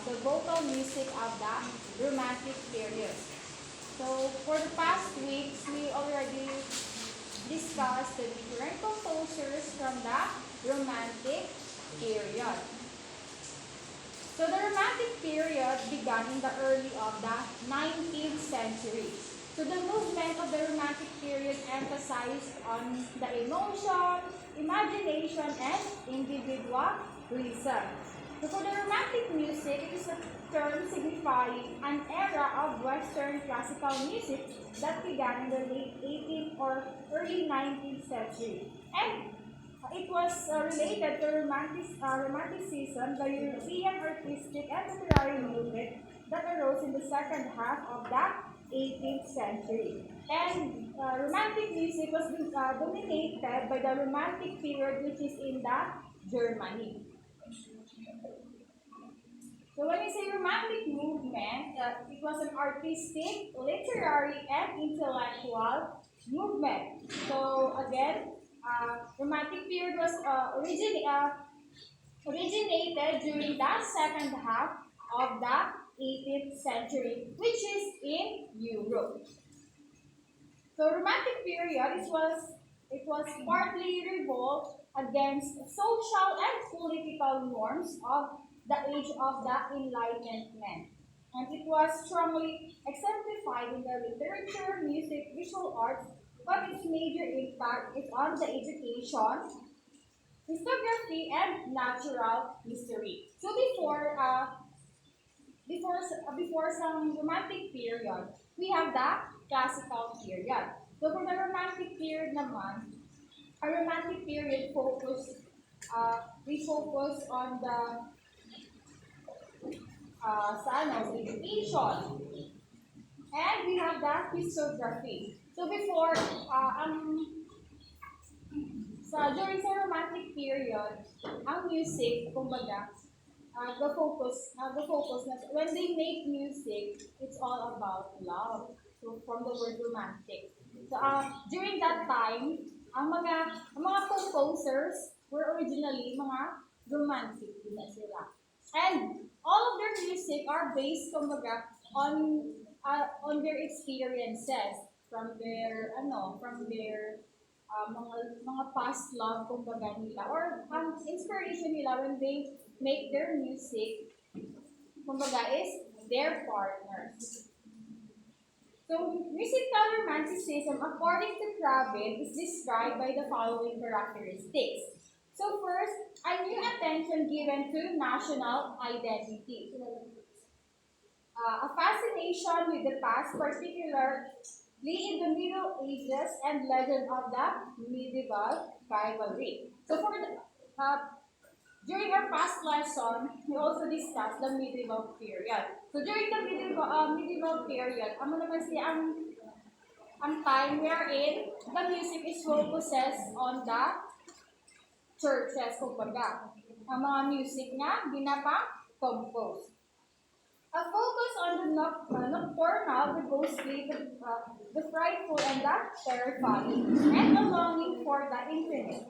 the vocal music of the Romantic period. So for the past weeks, we already discussed the different composers from the Romantic period. So the Romantic period began in the early of the 19th century. So the movement of the Romantic period emphasized on the emotion, imagination, and individualism. So for the Romantic music, it is a term signifying an era of Western classical music that began in the late 18th or early 19th century. And it was related to Romanticism, the European artistic and literary movement that arose in the second half of the 18th century. And Romantic music was dominated by the Romantic period, which is in the Germany. So when we say Romantic movement, it was an artistic, literary, and intellectual movement. So again, Romantic period was originated during the second half of the 18th century, which is in Europe. So Romantic period it was partly revolt against social and political norms of the age of the Enlightenment. And it was strongly exemplified in the literature, music, visual arts, but its major impact is on the education, historiography, and natural history. So before some Romantic period, we have the Classical period. So for the Romantic period naman, our Romantic period we focus on the education, and we have the historiography. So before, during the Romantic period, ang music, kumbaga, the focus na, when they make music, it's all about love. So from the word romantic. So during that time, ang mga composers were originally mga romantic din na sila. And all of their music are based kumbaga on their experiences from their mga past love kumbaga nila or ang inspiration nila when they make their music kumbaga is their partners. So musical romanticism according to Kravin is described by the following characteristics. So first, a new attention given to national identity. A fascination with the past, particularly in the Middle Ages and legend of the medieval rivalry. So during our past lesson, we also discussed the medieval period. So during the medieval period, ang time wherein the music is focuses on the churches, kumbaga. Ang mga music nga, compose. A focus on the nocturnal, the ghostly, the frightful, and the terrifying, and a longing for the infinite.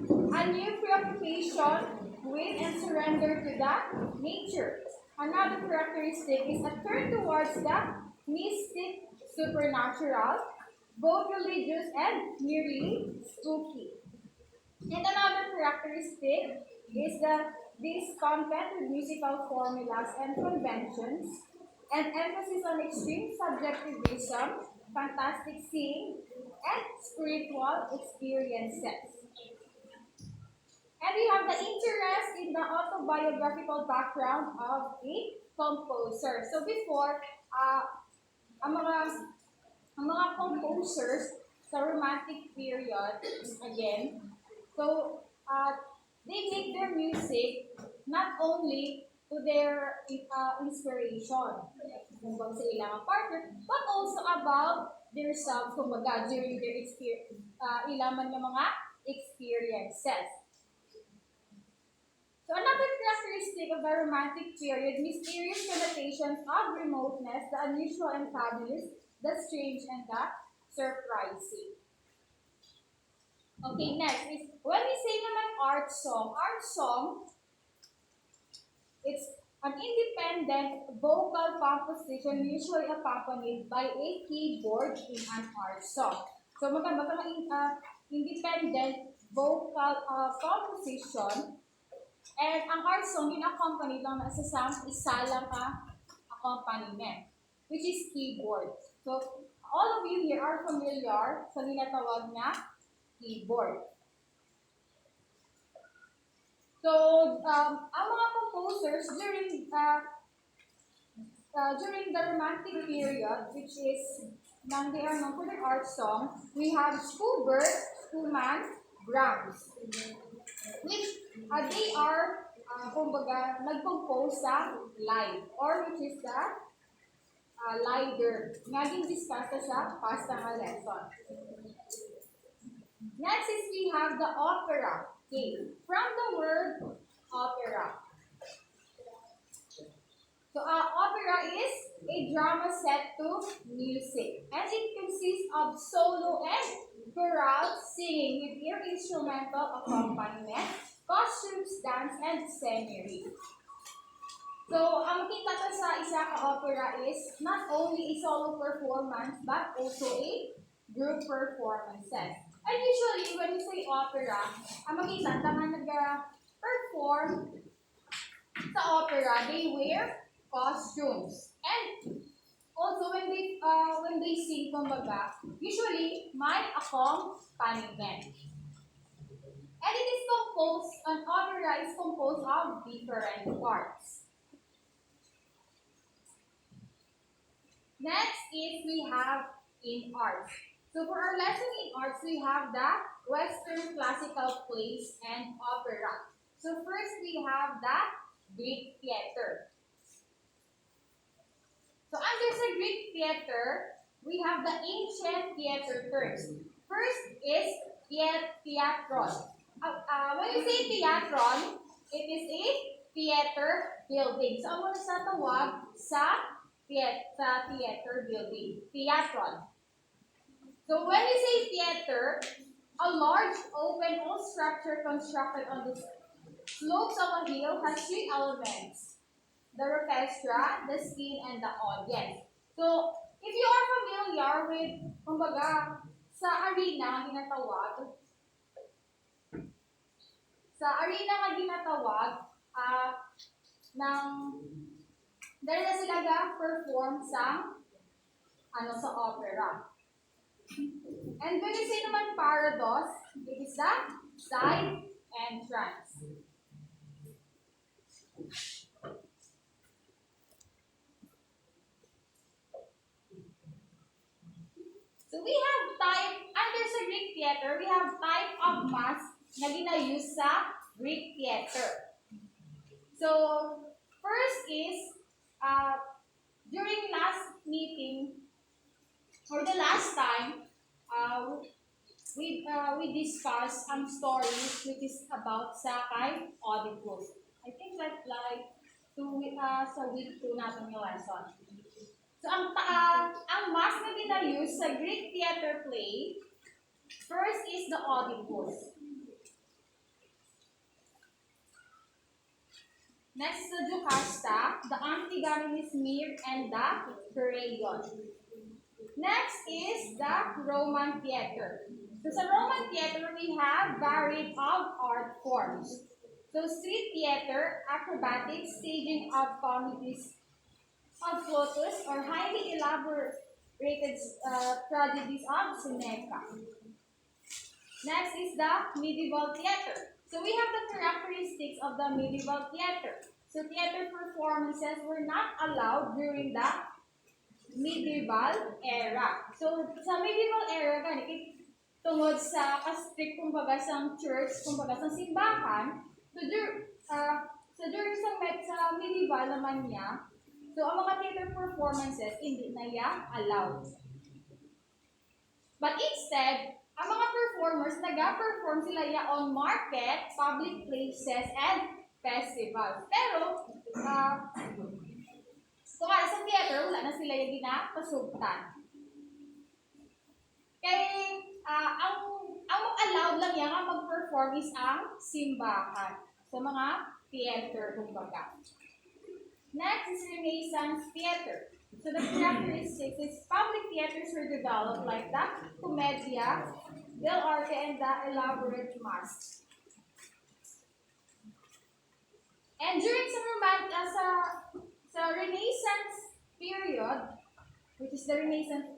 A new preoccupation with and surrender to the nature. Another characteristic is a turn towards the mystic, supernatural, both religious and merely spooky. And another characteristic is discontent with musical formulas and conventions, and emphasis on extreme subjectivism, fantastic seeing, and spiritual experiences. And we have the interest in the autobiographical background of a composer. So before, ang mga composers sa Romantic period, again, so they make their music not only to their inspiration, kumbaga sa ilang partner, but also about their self, kumbaga during their ilaman ng mga experiences. So another characteristic of the Romantic period, mysterious connotations of remoteness, the unusual and fabulous, the strange and the surprising. Okay, next is when we say naman art song, it's An independent vocal composition usually accompanied by a keyboard in an art song. So maganda independent vocal composition and ang art song accompanied lang na isa lang accompaniment, which is keyboard. So all of you here are familiar sa tinatawag na keyboard. So, ang mga composers during the Romantic period, which is they are known for their art song, we have Schubert, Schumann, Brahms, which they are, kumbaga, nag-compose sa live, or which is the lieder. Nga discuss sa past nga lesson. Next is we have the opera. Okay, from the word opera. So, opera is a drama set to music, and it consists of solo and chorale singing with ear instrumental accompaniment, costumes, dance, and scenery. So, ang kita ko sa isa ka opera is not only a solo performance, but also a group performances. And usually, when you say opera, ang makita, tama nag-perform sa opera, they wear costumes. And also, when they sing, kumbaga, usually, may accompaniment. And it is composed, an opera is composed of different parts. Next is we have in arts. So for our lesson in arts, we have the Western classical plays and opera. So first we have the Greek theater. So under the Greek theater, we have the ancient theater terms. First is theatron. When you say theatron, it is a theater building. So ang sa tawag sa theater building, theatron. So when we say theater, a large open structure constructed on the slopes of a hill has three elements: the orchestra, the scene, and the audience. So if you are familiar with, kumbaga, sa arena ginatawag, dahil na sila ga-perform sa opera. And when you say naman parados, it is the side entrance. So we have under sa Greek theater, we have type of mask na gina-use sa Greek theater. So, first is, during last meeting, or the last time, we discussed some stories which is about sa kay Oedipus. I think like 2 sa week 2 natin yung lesson. So ang mask na gina-use sa Greek theater play, first is the Oedipus. Next is the Jocasta, the Antigone Smear, and the Crayon. Next is the Roman theater. So sa Roman theater, we have varied of art forms. So street theater, acrobatics, staging of comedies of photos, or highly elaborated tragedies of Seneca. Next is the medieval theater. So we have the characteristics of the medieval theater. So theater performances were not allowed during the medieval era. So sa medieval era, tungod sa strict kumbaga sa church, kumbaga sa simbahan, so during sa medieval naman niya, so ang mga theater performances hindi na allowed. But instead, ang mga performers nag-perform sila on market, public places, and festivals. Pero so sa theater, wala na sila yung ginapasugtan. Kaya ang allowed lang yan ang mag-perform is ang simbahan sa mga theater, kumbaga. Next is Renaissance theater. So the characteristics is public theaters were developed like the commedia, dell'arte, and the elaborate mask. And during sa Renaissance period, which is the Renaissance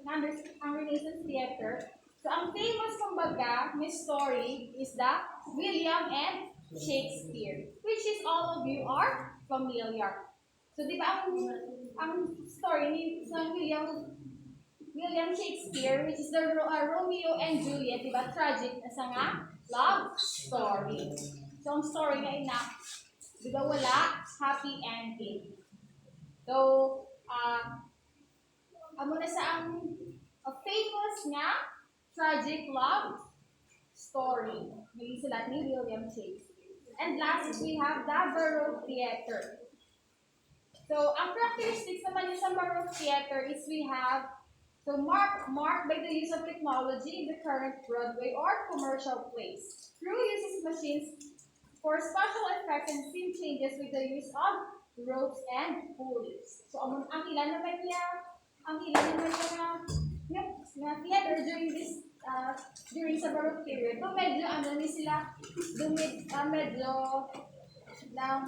theater, so ang famous kumbaga may story is the William and Shakespeare, which is all of you are familiar. So di ba ang story ni sa William Shakespeare, which is the Romeo and Juliet, di ba? Tragic na sa nga love story. So ang story nga ina, di ba wala happy ending. So, amo na sa ang famous nga tragic love story. May sila ni William Shakespeare. And last is we have the Baroque theater. So, ang characteristics naman yung sa Baroque theater is we have marked by the use of technology in the current Broadway or commercial plays. Crew uses machines for special effects and scene changes with the use of ropes and pulleys. So, ang ilan naman na theater during sa Baroque period. So, medyo ni sila, medyo ng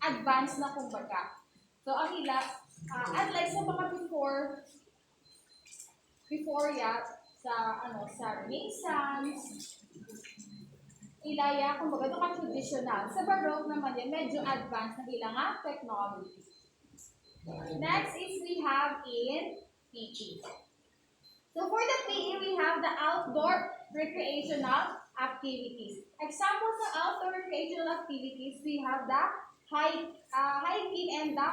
advanced na kumbaga. So, ang unlike sa mga before sa Renaissance, ilaya, kumbaga, ito ka-traditional. Sa Baroque naman yan, medyo advanced na ilang technology. Next is we have in PE. So for the PE, we have the outdoor recreational activities. Examples of outdoor recreational activities, we have the hiking and the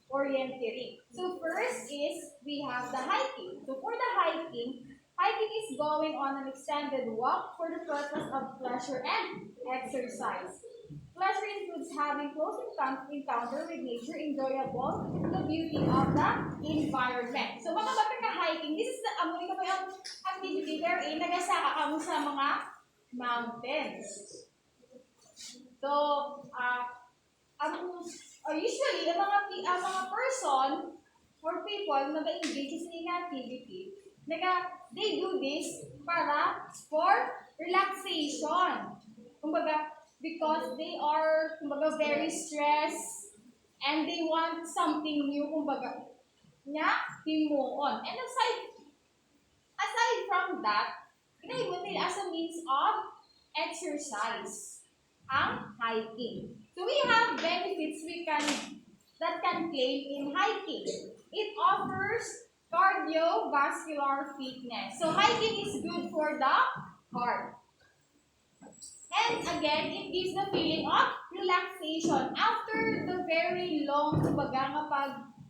orienteering. So first is we have the hiking. So for the hiking is going on an extended walk for the purpose of pleasure and exercise. Pleasure includes having close encounter with nature, enjoyable the beauty of the environment. So mga hiking, this is the amoy ko yung activity wherein nagasaka kamo sa mga mountains. So, usually, ang mga person or people na engage sa yung activity, they do this for relaxation. Kumbaga, because they are, kumbaga, very stressed and they want something new, kumbaga, himuon. And aside from that, ginagawa nila as a means of exercise ang hiking. So we have benefits that can claim in hiking. It offers cardiovascular fitness. So hiking is good for the heart. And again, it gives the feeling of relaxation after the very long, kumbaga nga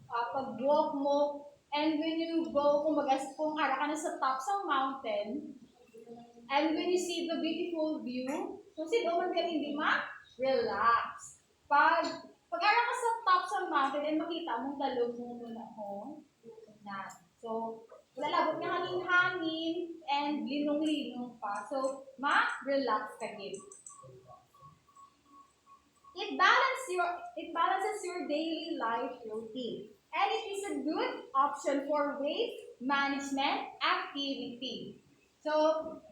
pag-walk mo, and when you go, kumbaga kung ara ka na sa top ng mountain, and when you see the beautiful view, so sino man ka hindi relax. Pag-ara ka sa top ng mountain, and makita mong talog mo muna na. So, lalabot nga hangin-hangin and linong-linong pa. So, ma-relax ka din. It balances your daily life routine. And it is a good option for weight management activity. So,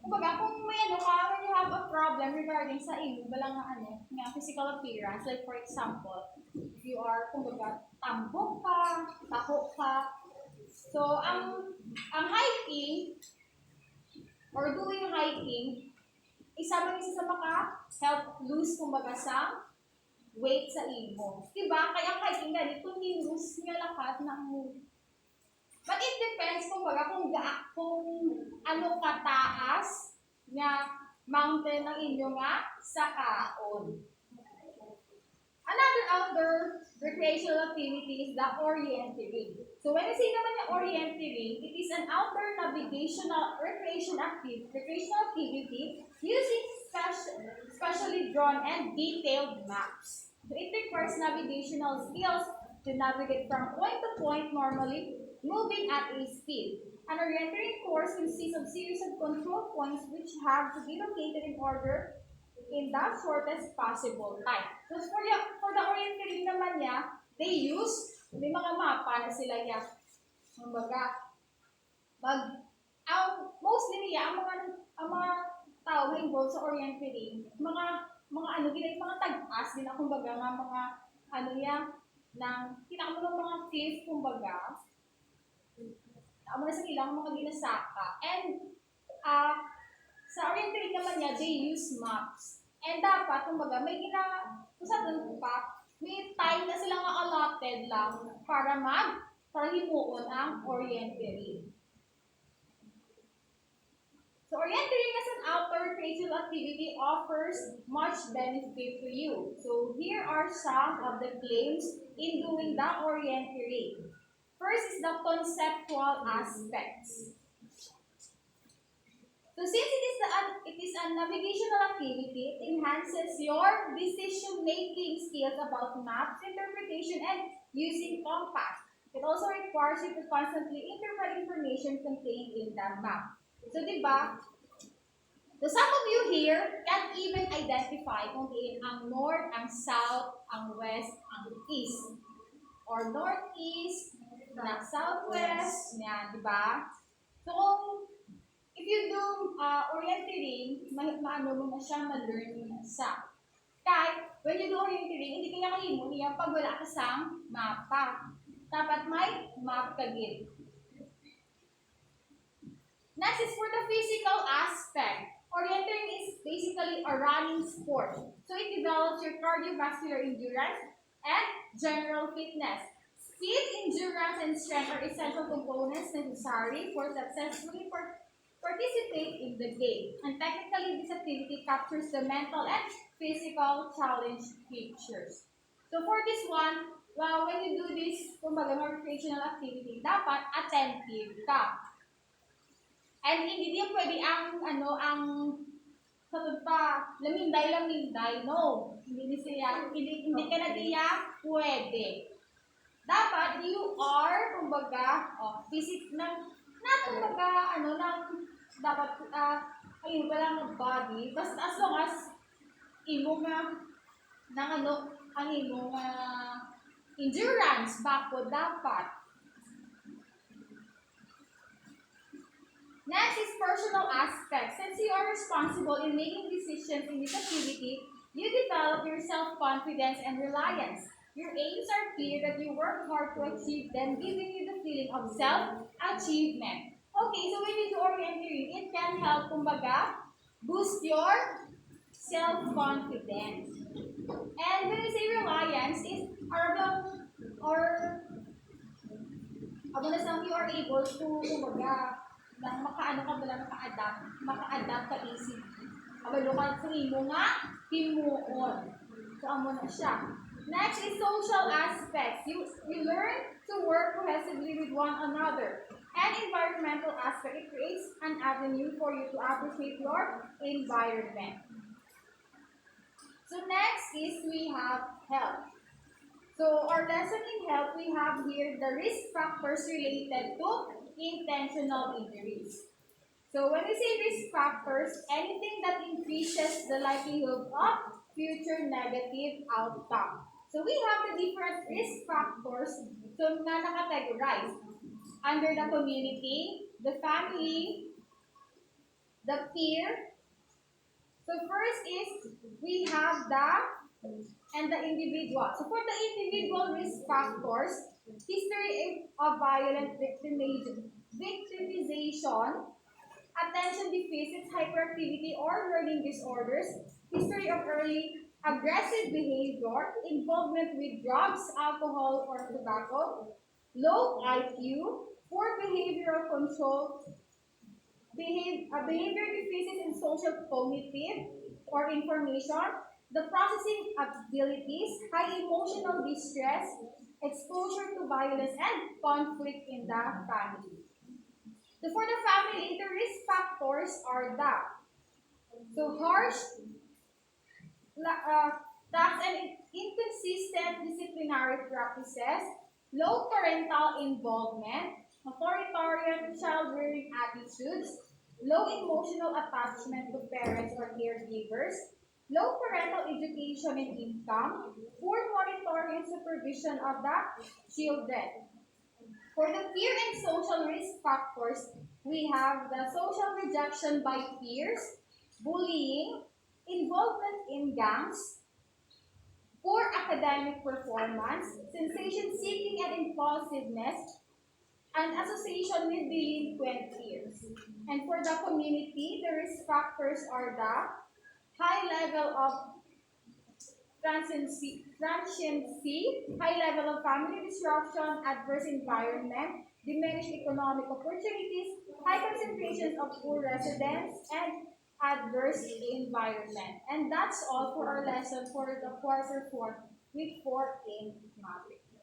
kumbaga, kung may when you have a problem regarding sa imo, balang nga physical appearance, like for example, if you are, kumbaga, tambok ka, taho ka, so, ang hiking, or doing hiking, isa sa maka-help lose, kumbaga, sa weight sa imo. Diba? Kaya ang hiking ganit, continuous nga lakat ng but it depends, kumbaga, kung ano kataas na mountain ng inyo nga sa kaon. Another outdoor recreational activity is the orienteering. So when I say naman yung orienteering, it is an outdoor navigational recreational activity using specially drawn and detailed maps. So it requires navigational skills to navigate from point to point, normally moving at a speed. An orienteering course consists of a series of control points which have to be located in order in the shortest possible time. So for the orienteering naman niya, they use, may mga mapa na sila niya. Kumbaga, mostly niya, ang mga tao na involved sa orienteering, mga ano, mga tag-as, din ako kumbaga, mga ano niya, ng, kinakamulang mga cliff, kumbaga, amo na sa ilang mga ginasaka. And, sa orienteering naman niya, they use maps. And dapat, kumbaga, kung sa doon pa, may time na sila nga allotted lang para himuon ang orienteering. So orienteering as an outdoor recreational activity offers much benefit to you. So here are some of the claims in doing the orienteering. First is the conceptual aspects. So since it is a navigational activity, it enhances your decision-making skills about maps, interpretation, and using compass. It also requires you to constantly interpret information contained in the map. So, di ba? So, some of you here can even identify kung ang north, ang south, ang west, ang east. Or northeast, southwest, yan, di ba? So, if you do orienteering, maano mo na siya, ma-learn mo na siya. Kahit, when you do orienteering, hindi kaya kahimo niya pag wala ka sa mapa. Dapat may map ka din. Next is for the physical aspect. Orienteering is basically a running sport. So it develops your cardiovascular endurance and general fitness. Speed, endurance, and strength are essential components necessary for successfully participate in the game. And technically, this activity captures the mental and physical challenge features. So for this one, when you do this recreational activity, dapat attentive ka. And hindi din pwede ang laminday, no. Hindi ka na diya pwede. Dapat you are, dapat, ayun pa lang body, basta as long as imo nga, ang imo nga, endurance, bako dapat. Next is personal aspects. Since you are responsible in making decisions in this activity, you develop your self-confidence and reliance. Your aims are clear that you work hard to achieve them, giving you the feeling of self-achievement. Okay, so when you do orienteering, it can help, boost your self-confidence. And when we say reliance, is you are able to, maka-adapt ka easy. Kabalo ka sa imo nga, himuon. So, amo na siya. Next is social aspects. You learn to work cohesively with one another. And environmental aspect, it creates an avenue for you to appreciate your environment. So, next is we have health. So, our lesson in health, we have here the risk factors related to intentional injuries. So when we say risk factors, anything that increases the likelihood of future negative outcome. So we have the different risk factors na nakategorize under the community, the family, the peer. So first is we have the individual. So for the individual risk factors, history of violent victimization, attention deficits, hyperactivity, or learning disorders, history of early aggressive behavior, involvement with drugs, alcohol, or tobacco, low IQ, poor behavioral control, behavior deficits in social cognitive or information, the processing abilities, high emotional distress, exposure to violence, and conflict in the family. So for the family, the risk factors are harsh, tax and inconsistent disciplinary practices, low parental involvement, authoritarian child-rearing attitudes, low emotional attachment to parents or caregivers, low parental education and income, poor monitoring and supervision of the children. For the peer and social risk factors, we have the social rejection by peers, bullying, involvement in gangs, poor academic performance, sensation seeking and impulsiveness, and association with delinquent peers. And for the community, the risk factors are the high level of transiency, high level of family disruption, adverse environment, diminished economic opportunities, high concentrations of poor residents, and adverse environment. And that's all for our lesson for the quarter 4, week 4 in Mapeh.